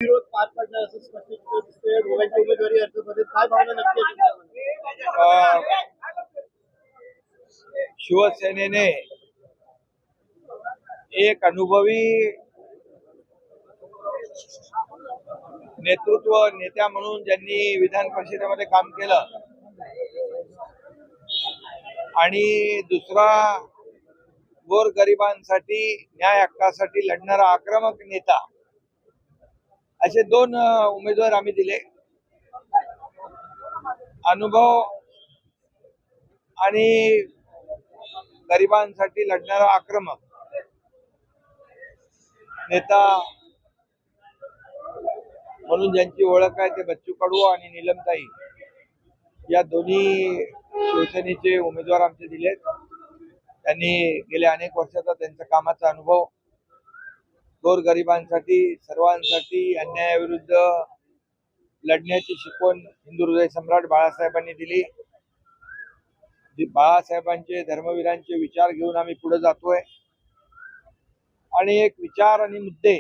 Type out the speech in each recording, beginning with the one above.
विरोध पार पडणार असं स्पष्ट दिसतंय. दोघांच्या उमेदवारी अर्जामध्ये काय भावना नक्की आहे तुमच्यामध्ये? शिवसेनेने एक अनुभवी नेत्या म्हणून ज्यांनी विधान परिषदेमध्ये काम केलं आणि दुसरा गोरगरिबांसाठी न्याय हक्कासाठी लढणारा आक्रमक नेता असे दोन उमेदवार आम्ही दिले. अनुभव आणि गरिबांसाठी लढणारा आक्रमक नेता म्हणून ज्यांची ओळख आहे ते बच्चू कडू आणि नीलमताई या दोन्ही शिवसेनेचे उमेदवार आमचे दिलेत. त्यांनी गेल्या अनेक वर्षाचा त्यांचा कामाचा अनुभव गोरगरिबांसाठी सर्वांसाठी अन्यायाविरुद्ध लढण्याची शिकवण हिंदू हृदय सम्राट बाळासाहेबांनी दिली. बाळासाहेबांचे धर्मवीरांचे विचार घेऊन आम्ही पुढे जातोय आणि एक विचार आणि मुद्दे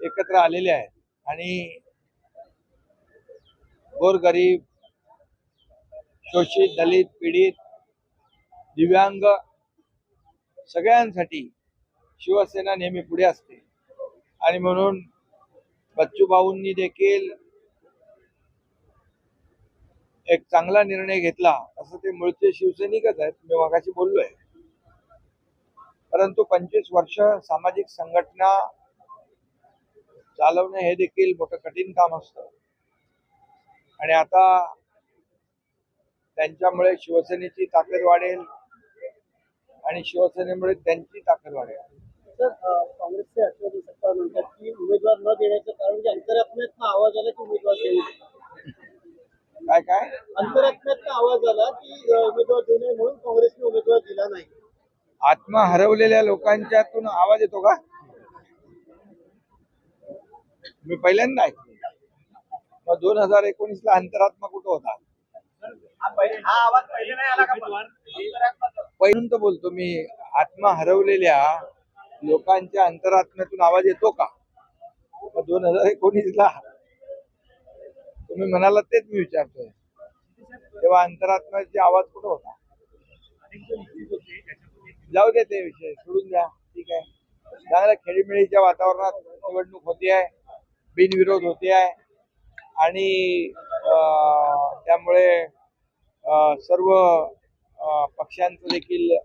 एकत्र आलेले आहेत आणि गोरगरीब, शोषित, दलित, पीडित, दिव्यांग सगळ्यांसाठी शिवसेना नेहमी पुढे असते आणि म्हणून बच्चू भाऊंनी देखील एक चांगला निर्णय घेतला. असं ते मूळचे शिवसैनिकच आहेत, मी मगाशी बोललोय. परंतु 25 वर्ष सामाजिक संघटना चालवणे हे देखील मोठं कठीण काम असतं आणि आता त्यांच्यामुळे शिवसेनेची ताकद वाढेल आणि शिवसेनेमुळे त्यांची ताकद वाढेल. सर, काँग्रेसचे आठवडी सत्ता म्हणतात की उमेदवार न देण्याचं कारण म्हणजे अंतरात्म्यातनं आवाज आला की उमेदवार देऊ नये. काय अंतरात्म्यातनं आवाज आला की उमेदवार देऊ नये म्हणून काँग्रेसने उमेदवार दिला नाही. आत्मा हरवलेल्या लोकांच्यातून आवाज येतो का? मी पहिल्यांदा ऐकलं. मग 2019 ला अंतरात्मा कुठं होता? हा आवाज पहिले नाही आला का? पहिलून तर बोलतो मी, आत्मा हरवलेल्या लोकांच्या अंतरात्म्यातून आवाज येतो का? मग 2019 ला तुम्ही म्हणाला तेच मी विचारतोय, तेव्हा अंतरात्म्याचा आवाज कुठं होता? जाऊ दे, ते विषय सोडून द्या. ठीक आहे, चांगल्या खेळीमेळीच्या वातावरणात निवडणूक होती आहे, बिनविरोध होते आहे आणि त्यामुळे सर्व पक्षांचं देखील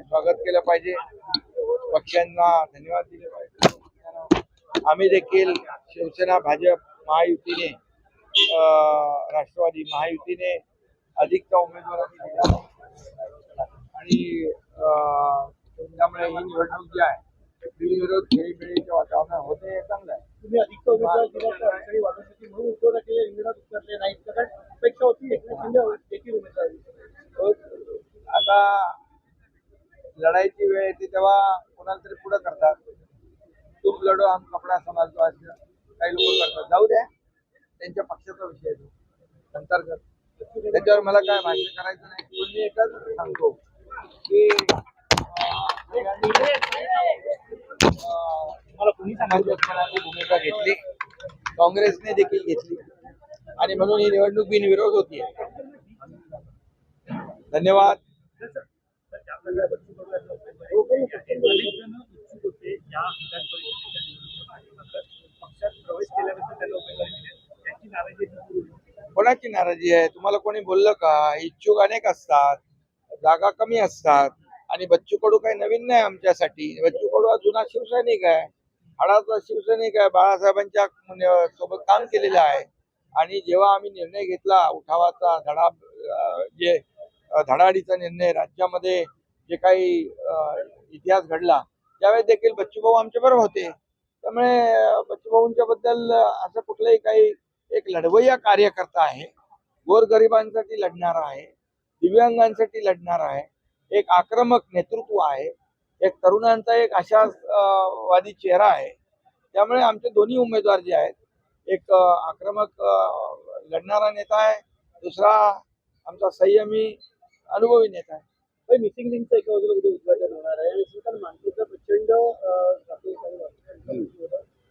स्वागत केलं पाहिजे, पक्षांना धन्यवाद दिले पाहिजे. आम्ही देखील शिवसेना, भाजप महायुतीने, राष्ट्रवादी महायुतीने अधिकचा उमेदवारांनी दिला आणि त्यामुळे ही निवडणूक जी आहे बिनविरोध खेळीमेळीच्या वातावरणात होते, चांगलं आहे. तुम्ही अधिकचा उमेदवार दिला तर अडचणी वाटत होती म्हणून उद्धव ठाकरे रिंगणात उतरले नाहीत, कारण अपेक्षा होती एकनाथ शिंदे देखील उमेदवार. आता लढाईची वेळ येते तेव्हा कोणाला तरी पुढे करतात. तुम लढो हम कपडा संभालतो असं काही लोक करतात. जाऊ द्या, त्यांच्या पक्षाचा विषय आहे, अंतर्गत त्याच्यावर मला काय भाष्य करायचं नाही. मी एकच सांगतो की भूमिका घेतली, काँग्रेसने देखील घेतली आणि म्हणून ही निवडणूक बिनविरोध होती. धन्यवाद. कोणाची नाराजी आहे? तुम्हाला कोणी बोललं का? इच्छुक अनेक असतात, जागा कमी असतात आणि बच्चू कडू काही नवीन नाही आमच्यासाठी. बच्चू कडू हा जुना शिवसैनिक आहे, हाडाचा शिवसैनिक आहे, बाळासाहेबांच्या सोबत काम केलेलं आहे आणि जेव्हा आम्ही निर्णय घेतला उठावाचा जे धडाडीचा निर्णय, राज्यामध्ये जे काही इतिहास घडला त्यावेळेस देखील बच्चू भाऊ आमच्या बरोबर होते. त्यामुळे बच्चू भाऊंच्या बद्दल असं कुठलंही काही, एक लढवय्या कार्यकर्ता आहे, गोरगरिबांसाठी लढणारा आहे, दिव्यांगांसाठी लढणारा आहे, एक आक्रमक नेतृत्व आहे, एक तरुणांचा एक आशावादी चेहरा आहे. त्यामुळे आमचे दोन्ही उमेदवार जे आहेत, एक आक्रमक लढणारा नेता आहे, दुसरा आमचा संयमी अनुभवी नेता आहे. मिसिंग लिंकचं एका बाजूला उद्घाटन होणार आहे. मानपूरचा प्रचंड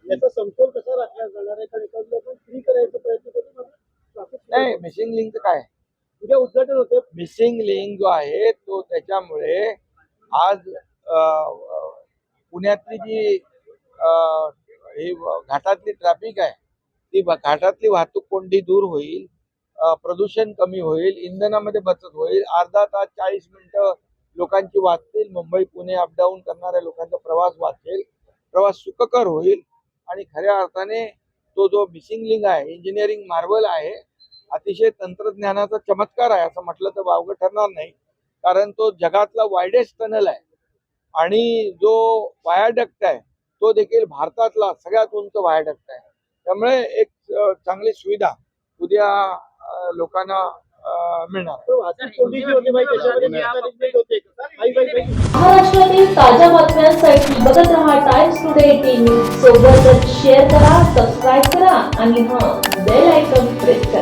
याचा समतोल कसा राखला जाणार आहे? कारण एखादं आपण फ्री करायचा प्रयत्न करतो ना, traffic नाही, मिसिंग लिंकचं काय? उद्या उद्घाटन होते. मिसिंग लिंक जो आहे तो त्याच्यामुळे आज पुण्यातली जी ही घाटातली ट्रॅफिक आहे ती घाटातली वाहतूक कोंडी दूर होईल, प्रदूषण कमी होईल, इंधनामध्ये बचत होईल, अर्धा तास 40 मिनिटं लोकांची वाचतील, मुंबई पुणे अपडाऊन करणाऱ्या लोकांचा प्रवास वाचेल, प्रवास सुखकर होईल आणि खऱ्या अर्थाने तो जो मिसिंग लिंक आहे इंजिनिअरिंग मार्वल आहे, अतिशय तंत्रज्ञानाचा चमत्कार आहे असं म्हटलं तर वावगं ठरणार नाही. कारण तो जगातला वायडेस्ट टनल आहे आणि जो वायाडक्ट आहे तो देखील भारतातला सगळ्यात उंच वायाडक्ट आहे. त्यामुळे एक चांगली सुविधा उद्या लोकांना मिळणार. वाहतूक कोंडी जी होते बाई त्याच्यामध्ये mismanagement होते. महाराष्ट्रातील ताज्या बातम्यांसाठी बघत रहा टाइम्स टुडे 18 न्यूज. सोबतच शेअर करा, सबस्क्राईब करा आणि बेल आयकॉन प्रेस करा.